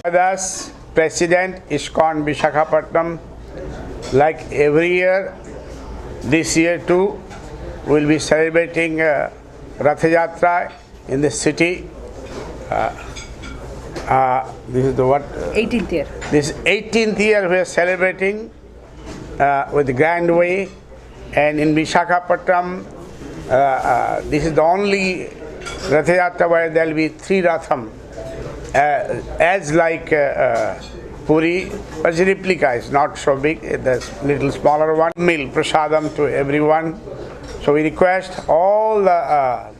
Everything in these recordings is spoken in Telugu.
Das President ISKCON Visakhapatnam, like every year, this year too, will be celebrating Rath Yatra in the city. This is the what? 18th year. This 18th year we are celebrating with the grand way, and in Visakhapatnam, this is the only Rath Yatra where there will be 3 Ratham, as like Puri, but the replica is not so big, the little smaller one. Meal prasadam to everyone. So we request all the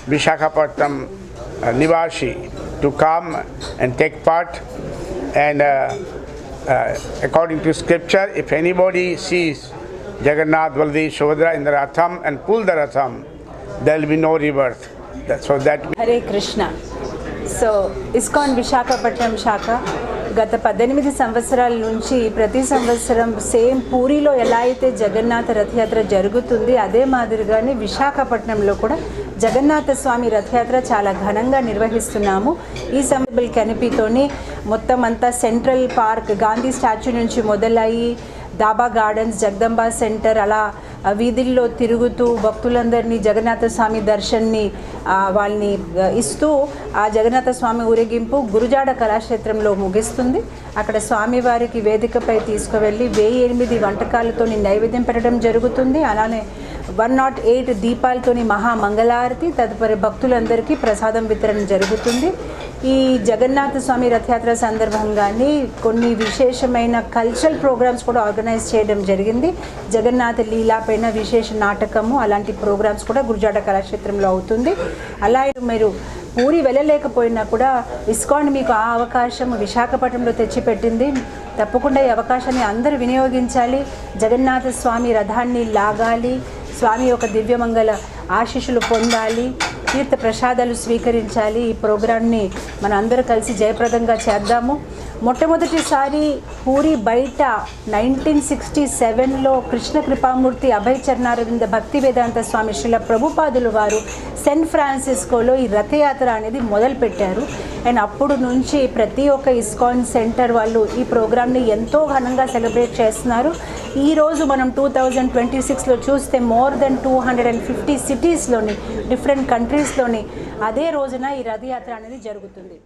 Visakhapatnam Nivashi to come and take part. And according to scripture, if anybody sees Jagannath, Baldev, Subhadra in the Ratham and pull the Ratham, there will be no rebirth. So that. Hare Krishna. So ISKCON Visakhapatnam Shaka గత 18 సంవత్సరాల నుంచి ప్రతి సంవత్సరం సేమ్ పూరిలో ఎలా అయితే జగన్నాథ రథయాత్ర జరుగుతుంది అదే మాదిరిగానే విశాఖపట్నంలో కూడా జగన్నాథ స్వామి రథయాత్ర చాలా ఘనంగా నిర్వహిస్తున్నాము. ఈ సంబల్ కెనపీతోని మొత్తం అంతా సెంట్రల్ పార్క్ గాంధీ స్టాచ్యూ నుంచి మొదలయ్యి దాబా గార్డెన్స్, జగదంబా సెంటర్ అలా వీధుల్లో తిరుగుతూ భక్తులందరినీ జగన్నాథ స్వామి దర్శన్ని వాళ్ళని ఇస్తూ ఆ జగన్నాథ స్వామి ఊరేగింపు గురుజాడ కళాక్షేత్రంలో ముగిస్తుంది. అక్కడ స్వామివారికి వేదికపై తీసుకువెళ్ళి 1008 వంటకాలతోని నైవేద్యం పెట్టడం జరుగుతుంది. అలానే 108 దీపాలతోని మహామంగళారతి, తదుపరి భక్తులందరికీ ప్రసాదం వితరణ జరుగుతుంది. ఈ జగన్నాథ స్వామి రథయాత్ర సందర్భంగానే కొన్ని విశేషమైన కల్చరల్ ప్రోగ్రామ్స్ కూడా ఆర్గనైజ్ చేయడం జరిగింది. జగన్నాథ లీలా పైన విశేష నాటకము అలాంటి ప్రోగ్రామ్స్ కూడా గురుజాడ కళాక్షేత్రంలో అవుతుంది. అలాగే మీరు పూరి వెళ్ళలేకపోయినా కూడా ISKCON మీకు ఆ అవకాశం విశాఖపట్నంలో తెచ్చిపెట్టింది. తప్పకుండా ఈ అవకాశాన్ని అందరూ వినియోగించాలి. జగన్నాథ స్వామి రథాన్ని లాగాలి, స్వామి యొక్క దివ్యమంగళ ఆశీస్సులు పొందాలి, తీర్థ ప్రసాదాలు స్వీకరించాలి. ఈ ప్రోగ్రామ్ని మన అందరూ కలిసి జయప్రదంగా చేద్దాము. మొట్టమొదటిసారి పూరి బయట 1967లో కృష్ణ కృపామూర్తి అభయ చరణారవింద భక్తి వేదాంత స్వామి శ్రీల ప్రభుపాదులు వారు శాన్ ఫ్రాన్సిస్కోలో ఈ రథయాత్ర అనేది మొదలుపెట్టారు. అండ్ అప్పుడు నుంచి ప్రతి ఒక్క ISKCON సెంటర్ వాళ్ళు ఈ ప్రోగ్రామ్ని ఎంతో ఘనంగా సెలబ్రేట్ చేస్తున్నారు. ఈరోజు మనం 2026లో చూస్తే మోర్ దెన్ 250 సిటీస్లోని డిఫరెంట్ కంట్రీస్లోని అదే రోజున ఈ రథయాత్ర అనేది జరుగుతుంది.